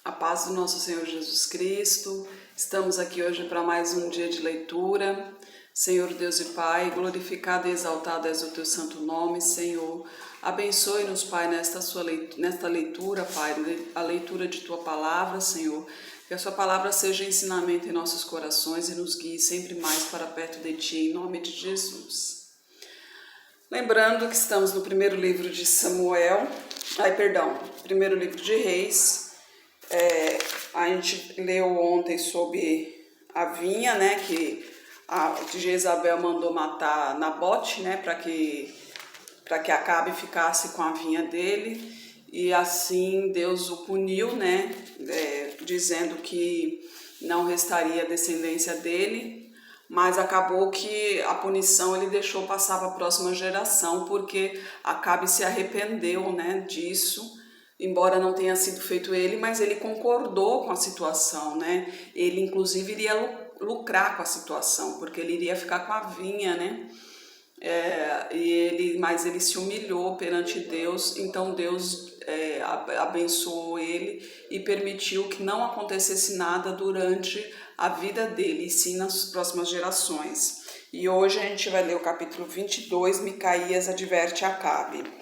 A paz do nosso Senhor Jesus Cristo. Estamos aqui hoje para mais um dia de leitura. Senhor Deus e Pai, glorificado e exaltado és o teu santo nome, Senhor. Abençoe-nos, Pai, nesta leitura, Pai, a leitura de tua palavra, Senhor. Que a sua palavra seja ensinamento em nossos corações e nos guie sempre mais para perto de ti, em nome de Jesus. Lembrando que estamos no primeiro livro de primeiro livro de Reis. A gente leu ontem sobre a vinha, né, que Jezabel mandou matar Nabote, né, para que Acabe ficasse com a vinha dele, e assim Deus o puniu, né, dizendo que não restaria descendência dele, mas acabou que a punição ele deixou passar para a próxima geração, porque Acabe se arrependeu, né, disso. Embora não tenha sido feito ele, mas ele concordou com a situação, né? Ele, inclusive, iria lucrar com a situação, porque ele iria ficar com a vinha, né? Mas ele se humilhou perante Deus, então Deus abençoou ele e permitiu que não acontecesse nada durante a vida dele, e sim nas próximas gerações. E hoje a gente vai ler o capítulo 22, Micaías adverte Acabe.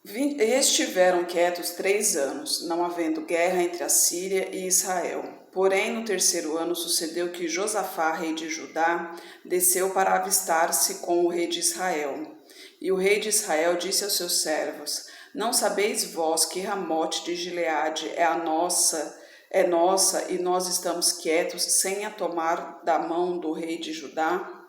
Estiveram quietos 3 anos, não havendo guerra entre a Síria e Israel. Porém, no 3º ano sucedeu que Josafá, rei de Judá, desceu para avistar-se com o rei de Israel. E o rei de Israel disse aos seus servos: Não sabeis vós que Ramote de Gileade é nossa, e nós estamos quietos, sem a tomar da mão do rei de Judá,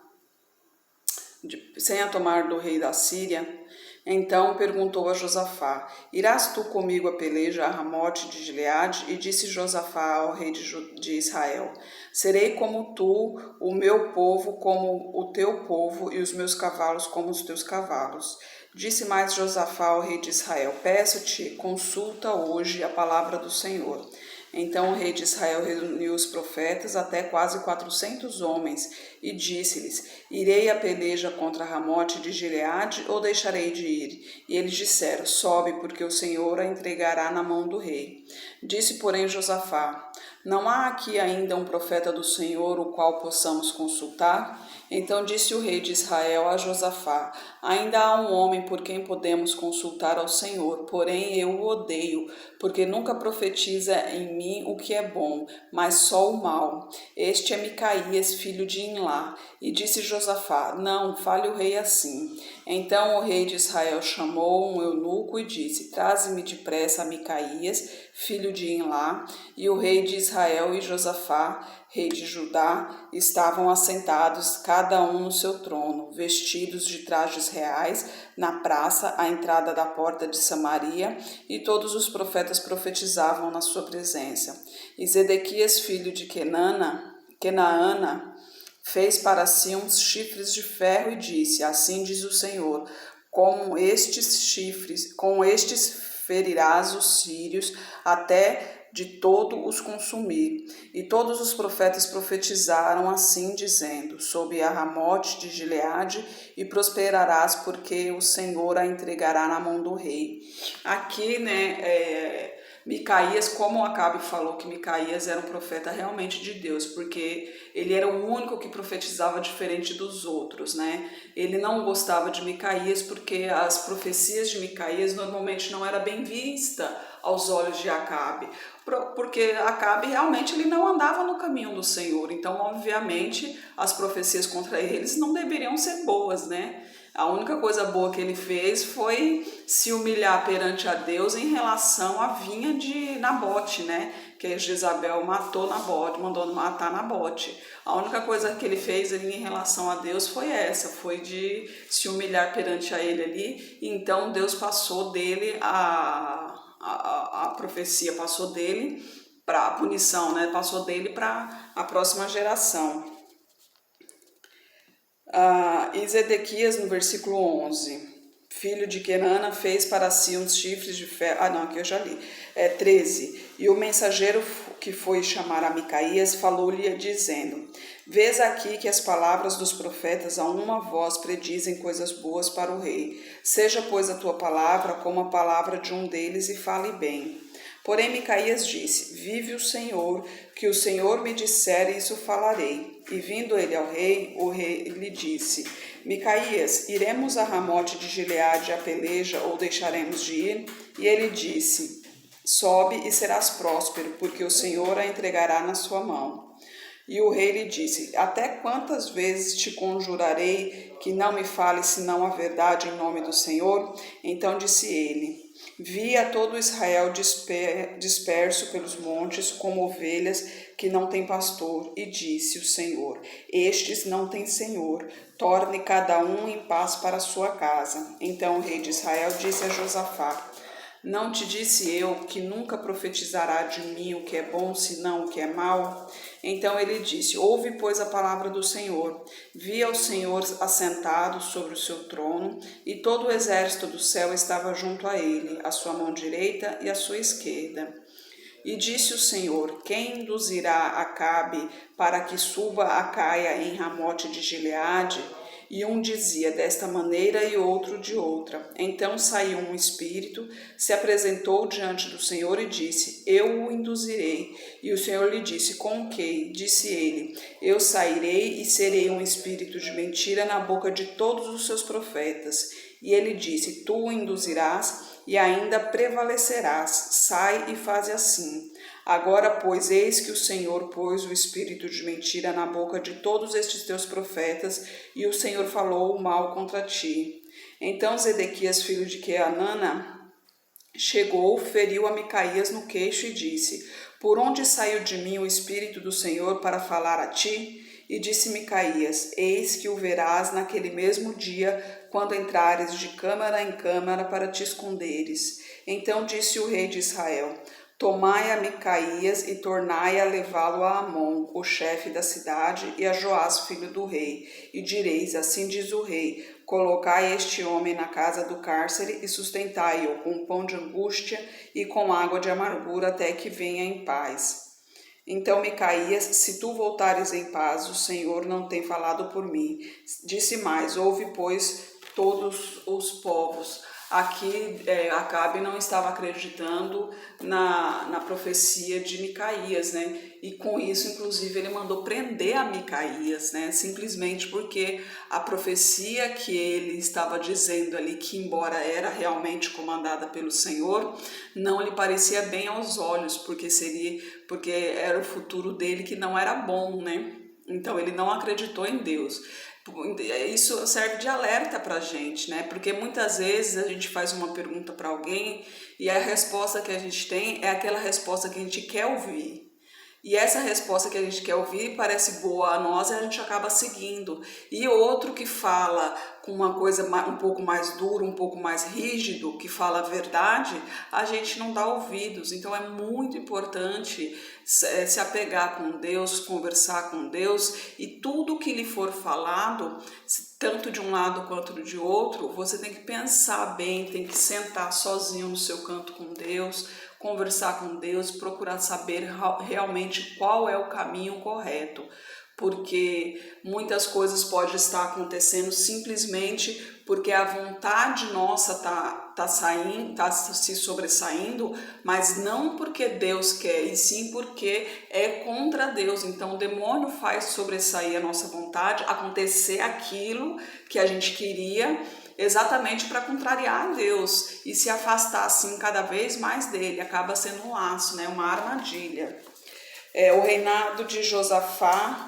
sem a tomar do rei da Síria? Então perguntou a Josafá: Irás tu comigo a peleja a Ramote de Gileade? E disse Josafá ao rei de Israel: Serei como tu, o meu povo como o teu povo, e os meus cavalos como os teus cavalos. Disse mais Josafá ao rei de Israel: Peço-te, consulta hoje a palavra do Senhor. Então o rei de Israel reuniu os profetas, até quase 400 homens, e disse-lhes: Irei a peleja contra Ramote de Gileade, ou deixarei de ir? E eles disseram: Sobe, porque o Senhor a entregará na mão do rei. Disse, porém, Josafá: Não há aqui ainda um profeta do Senhor, o qual possamos consultar? Então disse o rei de Israel a Josafá: Ainda há um homem por quem podemos consultar ao Senhor, porém eu o odeio, porque nunca profetiza em mim o que é bom, mas só o mal. Este é Micaías, filho de Imlá. E disse Josafá: Não, fale o rei assim. Então o rei de Israel chamou um eunuco e disse: Traze-me depressa a Micaías, filho de Imlá. E o rei de Israel e Josafá, rei de Judá, estavam assentados, cada um no seu trono, vestidos de trajes reais, na praça, à entrada da porta de Samaria, e todos os profetas profetizavam na sua presença. E Zedequias, filho de Kenaana, fez para si uns chifres de ferro e disse: Assim diz o Senhor: com estes ferirás os sírios até de todo os consumir. E todos os profetas profetizaram assim, dizendo: Sob a Ramote de Gileade, e prosperarás, porque o Senhor a entregará na mão do rei. Aqui, né, Micaías, como Acabe falou que Micaías era um profeta realmente de Deus, porque ele era o único que profetizava diferente dos outros, né? Ele não gostava de Micaías porque as profecias de Micaías normalmente não era bem vista aos olhos de Acabe, porque Acabe realmente ele não andava no caminho do Senhor, então obviamente as profecias contra eles não deveriam ser boas, né? A única coisa boa que ele fez foi se humilhar perante a Deus em relação à vinha de Nabote, né? Que Jezabel matou Nabote, mandou matar Nabote. A única coisa que ele fez ali em relação a Deus foi essa, foi de se humilhar perante a ele ali. E então Deus passou dele a profecia, passou dele para a punição, né? Passou dele para a próxima geração. E Zedequias, no versículo 11, filho de Kenana, fez para si uns chifres de ferro. Aqui eu já li. 13. E o mensageiro que foi chamar a Micaías falou-lhe dizendo: Vês aqui que as palavras dos profetas a uma voz predizem coisas boas para o rei. Seja, pois, a tua palavra como a palavra de um deles, e fale bem. Porém Micaías disse: Vive o Senhor, que o Senhor me disser, isso falarei. E vindo ele ao rei, o rei lhe disse: Micaías, iremos a Ramote de Gileade a peleja, ou deixaremos de ir? E ele disse: Sobe e serás próspero, porque o Senhor a entregará na sua mão. E o rei lhe disse: Até quantas vezes te conjurarei que não me fales senão a verdade em nome do Senhor? Então disse ele: Vi a todo Israel disperso pelos montes, como ovelhas que não têm pastor. E disse o Senhor: Estes não têm senhor. Torne cada um em paz para a sua casa. Então o rei de Israel disse a Josafá: Não te disse eu que nunca profetizará de mim o que é bom, senão o que é mau? Então ele disse: Ouve, pois, a palavra do Senhor. Vi ao Senhor assentado sobre o seu trono, e todo o exército do céu estava junto a ele, a sua mão direita e a sua esquerda. E disse o Senhor: Quem induzirá Acabe para que suba a Caia em Ramote de Gileade? E um dizia desta maneira e outro de outra. Então saiu um espírito, se apresentou diante do Senhor e disse: Eu o induzirei. E o Senhor lhe disse: Com que? Disse ele: Eu sairei e serei um espírito de mentira na boca de todos os seus profetas. E ele disse: Tu o induzirás e ainda prevalecerás. Sai e faze assim. Agora, pois, eis que o Senhor pôs o espírito de mentira na boca de todos estes teus profetas, e o Senhor falou o mal contra ti. Então Zedequias, filho de Queanana, chegou, feriu a Micaías no queixo e disse: Por onde saiu de mim o espírito do Senhor para falar a ti? E disse Micaías: Eis que o verás naquele mesmo dia, quando entrares de câmara em câmara para te esconderes. Então disse o rei de Israel: Tomai a Micaías e tornai a levá-lo a Amon, o chefe da cidade, e a Joás, filho do rei. E direis: Assim diz o rei: Colocai este homem na casa do cárcere e sustentai-o com pão de angústia e com água de amargura até que venha em paz. Então Micaías: Se tu voltares em paz, o Senhor não tem falado por mim. Disse mais: Ouve, pois, todos os povos. Aqui Acabe não estava acreditando na profecia de Micaías, né? E com isso, inclusive, ele mandou prender a Micaías, né? Simplesmente porque a profecia que ele estava dizendo ali, que embora era realmente comandada pelo Senhor, não lhe parecia bem aos olhos, porque era o futuro dele que não era bom, né? Então ele não acreditou em Deus. Isso serve de alerta para a gente, né? Porque muitas vezes a gente faz uma pergunta para alguém e a resposta que a gente tem é aquela resposta que a gente quer ouvir. E essa resposta que a gente quer ouvir parece boa a nós e a gente acaba seguindo. E outro que fala com uma coisa um pouco mais dura, um pouco mais rígido, que fala a verdade, a gente não dá ouvidos. Então é muito importante se apegar com Deus, conversar com Deus, e tudo que lhe for falado, tanto de um lado quanto de outro, você tem que pensar bem, tem que sentar sozinho no seu canto com Deus, conversar com Deus, procurar saber realmente qual é o caminho correto, porque muitas coisas podem estar acontecendo simplesmente porque a vontade nossa tá se sobressaindo, mas não porque Deus quer, e sim porque é contra Deus. Então o demônio faz sobressair a nossa vontade, acontecer aquilo que a gente queria, exatamente para contrariar a Deus e se afastar assim cada vez mais dele. Acaba sendo um laço, né? Uma armadilha. O reinado de Josafá,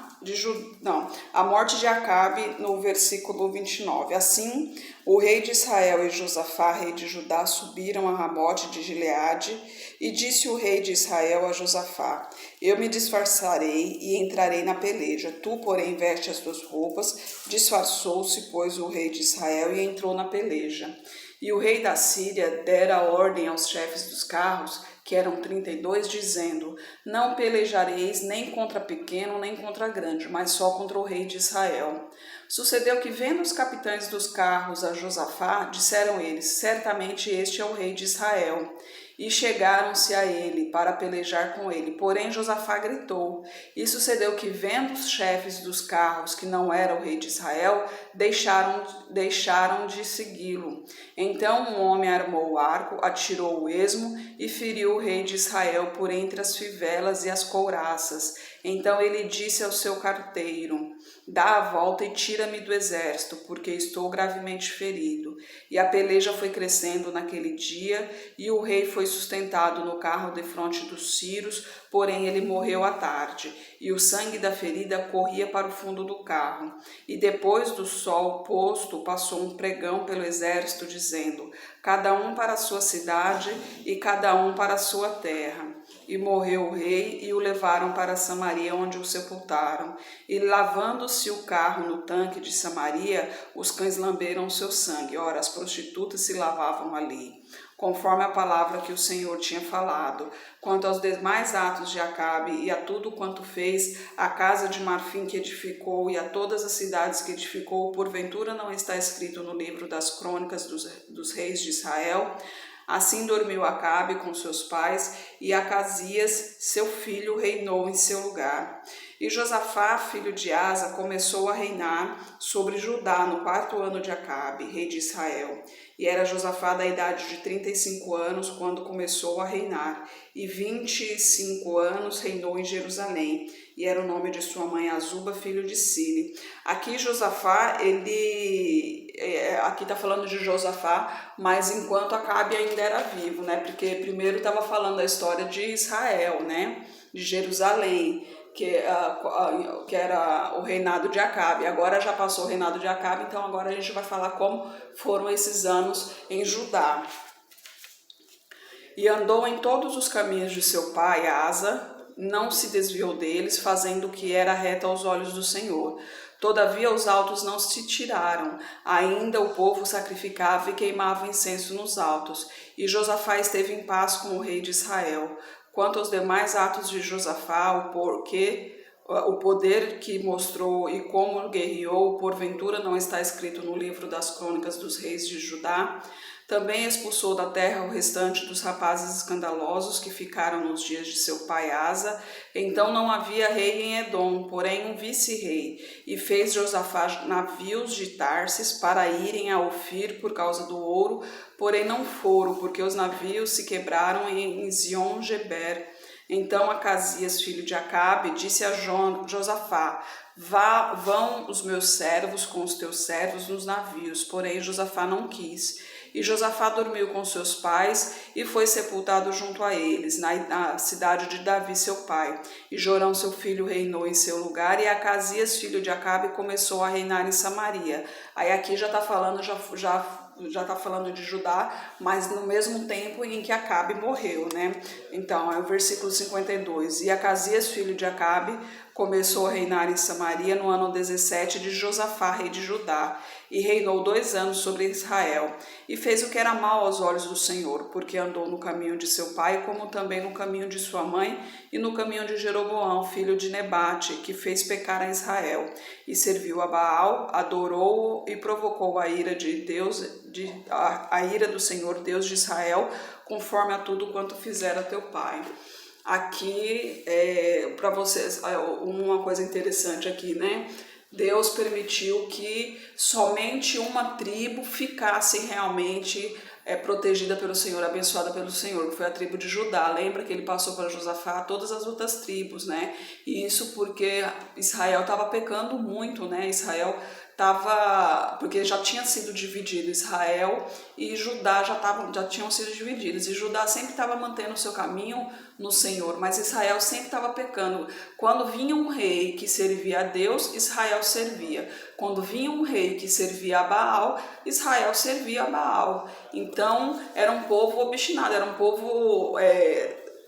a morte de Acabe, no versículo 29. Assim, o rei de Israel e Josafá, rei de Judá, subiram a Ramote de Gileade, e disse o rei de Israel a Josafá: Eu me disfarçarei e entrarei na peleja. Tu, porém, veste as tuas roupas. Disfarçou-se, pois, o rei de Israel e entrou na peleja. E o rei da Síria dera ordem aos chefes dos carros, que eram 32, dizendo: Não pelejareis nem contra pequeno, nem contra grande, mas só contra o rei de Israel. Sucedeu que, vendo os capitães dos carros a Josafá, disseram eles: Certamente este é o rei de Israel. e chegaram-se a ele para pelejar com ele. Porém Josafá gritou. E sucedeu que, vendo os chefes dos carros que não era o rei de Israel, deixaram de segui-lo. Então um homem armou o arco, atirou o esmo e feriu o rei de Israel por entre as fivelas e as couraças. Então ele disse ao seu carteiro: dá a volta e tira-me do exército, porque estou gravemente ferido. E a peleja foi crescendo naquele dia, e o rei foi sustentado no carro defronte dos sírios, porém ele morreu à tarde, e o sangue da ferida corria para o fundo do carro. E depois do sol posto, passou um pregão pelo exército, dizendo: cada um para a sua cidade e cada um para a sua terra. E morreu o rei, e o levaram para Samaria, onde o sepultaram. E lavando-se o carro no tanque de Samaria, os cães lamberam o seu sangue. Ora, as prostitutas se lavavam ali, conforme a palavra que o Senhor tinha falado. Quanto aos demais atos de Acabe e a tudo quanto fez, a casa de marfim que edificou e a todas as cidades que edificou, porventura não está escrito no livro das crônicas dos reis de Israel? Assim dormiu Acabe com seus pais, e Acasias, seu filho, reinou em seu lugar. E Josafá, filho de Asa, começou a reinar sobre Judá no 4º ano de Acabe, rei de Israel. E era Josafá da idade de 35 anos quando começou a reinar, e 25 anos reinou em Jerusalém. E era o nome de sua mãe Azuba, filho de Sile. Aqui Josafá, aqui está falando de Josafá, mas enquanto Acabe ainda era vivo, né? Porque primeiro estava falando da história de Israel, né? De Jerusalém, que era o reinado de Acabe. Agora já passou o reinado de Acabe, então agora a gente vai falar como foram esses anos em Judá. E andou em todos os caminhos de seu pai Asa, não se desviou deles, fazendo o que era reto aos olhos do Senhor. Todavia os altos não se tiraram, ainda o povo sacrificava e queimava incenso nos altos. E Josafá esteve em paz com o rei de Israel. Quanto aos demais atos de Josafá, o poder que mostrou e como guerreou, porventura não está escrito no livro das crônicas dos reis de Judá. Também expulsou da terra o restante dos rapazes escandalosos que ficaram nos dias de seu pai Asa. Então não havia rei em Edom, porém um vice-rei. E fez Josafá navios de Tarsis para irem a Ofir por causa do ouro, porém não foram, porque os navios se quebraram em Ezion-Geber. Então Acasias, filho de Acabe, disse a Josafá: vão os meus servos com os teus servos nos navios. Porém Josafá não quis. E Josafá dormiu com seus pais e foi sepultado junto a eles, na cidade de Davi, seu pai. E Jorão, seu filho, reinou em seu lugar, e Acasias, filho de Acabe, começou a reinar em Samaria. Aí aqui já está falando, já está falando de Judá, mas no mesmo tempo em que Acabe morreu, né? Então, é o versículo 52. E Acasias, filho de Acabe, começou a reinar em Samaria no ano 17 de Josafá, rei de Judá, e reinou 2 anos sobre Israel. E fez o que era mal aos olhos do Senhor, porque andou no caminho de seu pai, como também no caminho de sua mãe, e no caminho de Jeroboão, filho de Nebate, que fez pecar a Israel. E serviu a Baal, adorou-o e provocou a ira de Deus, a ira do Senhor, Deus de Israel, conforme a tudo quanto fizera teu pai. Aqui, para vocês, uma coisa interessante aqui, né? Deus permitiu que somente uma tribo ficasse realmente protegida pelo Senhor, abençoada pelo Senhor, que foi a tribo de Judá. Lembra que ele passou para Josafá todas as outras tribos, né? E isso porque Israel estava pecando muito, né? Porque já tinha sido dividido, Israel e Judá já tinham sido divididos, e Judá sempre estava mantendo o seu caminho no Senhor, mas Israel sempre estava pecando. Quando vinha um rei que servia a Deus, Israel servia. Quando vinha um rei que servia a Baal, Israel servia a Baal. Então era um povo obstinado, era um povo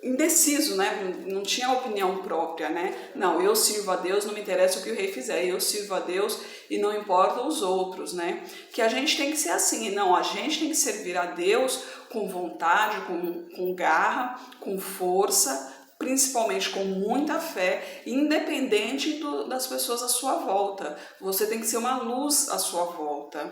indeciso, né? Não tinha opinião própria, né? Não, eu sirvo a Deus, não me interessa o que o rei fizer, eu sirvo a Deus e não importa os outros, né? Que a gente tem que ser assim, não, a gente tem que servir a Deus com vontade, com garra, com força, principalmente com muita fé, independente das pessoas à sua volta. Você tem que ser uma luz à sua volta.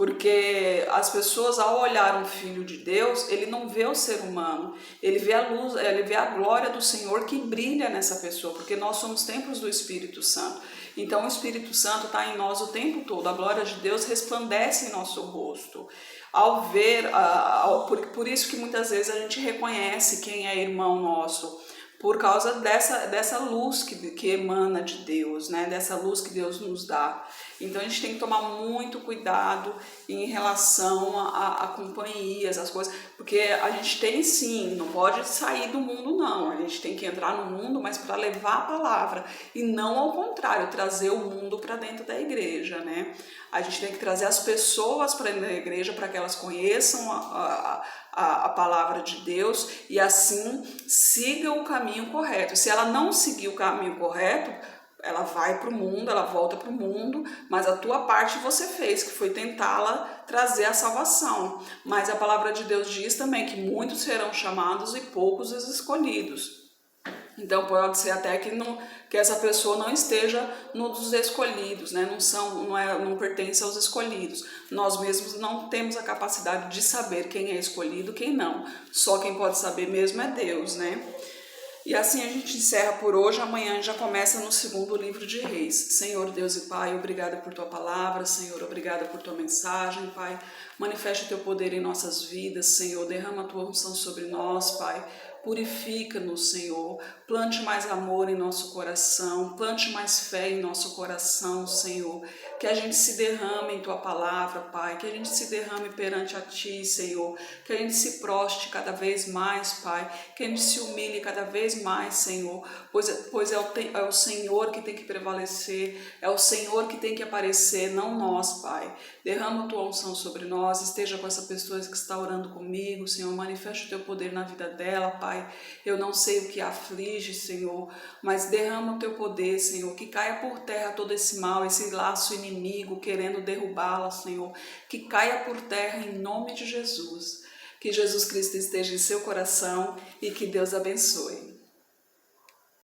Porque as pessoas, ao olhar um filho de Deus, ele não vê o ser humano, ele vê a luz, ele vê a glória do Senhor que brilha nessa pessoa, porque nós somos templos do Espírito Santo. Então o Espírito Santo está em nós o tempo todo, a glória de Deus resplandece em nosso rosto. Ao ver, por isso que muitas vezes a gente reconhece quem é irmão nosso, por causa dessa luz que emana de Deus, né? Dessa luz que Deus nos dá. Então a gente tem que tomar muito cuidado em relação a companhias, as coisas, porque a gente tem sim, não pode sair do mundo não, a gente tem que entrar no mundo, mas para levar a palavra, e não ao contrário, trazer o mundo para dentro da igreja, né? A gente tem que trazer as pessoas para dentro da igreja para que elas conheçam a palavra de Deus e assim sigam o caminho correto. Se ela não seguir o caminho correto, ela vai para o mundo, ela volta para o mundo, mas a tua parte você fez, que foi tentá-la trazer a salvação. Mas a palavra de Deus diz também que muitos serão chamados e poucos os escolhidos. Então pode ser até que essa pessoa não esteja no dos escolhidos, né? Não pertence aos escolhidos. Nós mesmos não temos a capacidade de saber quem é escolhido, quem não. Só quem pode saber mesmo é Deus, né? E assim a gente encerra por hoje, amanhã já começa no segundo livro de Reis. Senhor Deus e Pai, obrigada por Tua palavra, Senhor, obrigada por Tua mensagem, Pai. Manifeste o Teu poder em nossas vidas, Senhor, derrama a Tua unção sobre nós, Pai. Purifica-nos, Senhor, plante mais amor em nosso coração, plante mais fé em nosso coração, Senhor, que a gente se derrame em Tua palavra, Pai, que a gente se derrame perante a Ti, Senhor, que a gente se proste cada vez mais, Pai, que a gente se humilhe cada vez mais, Senhor, pois é o Senhor que tem que prevalecer, é o Senhor que tem que aparecer, não nós, Pai. Derrama a Tua unção sobre nós, esteja com essa pessoa que está orando comigo, Senhor, manifeste o Teu poder na vida dela, Pai. Eu não sei o que aflige, Senhor, mas derrama o Teu poder, Senhor, que caia por terra todo esse mal, esse laço inimigo querendo derrubá-la, Senhor, que caia por terra em nome de Jesus. Que Jesus Cristo esteja em seu coração e que Deus abençoe.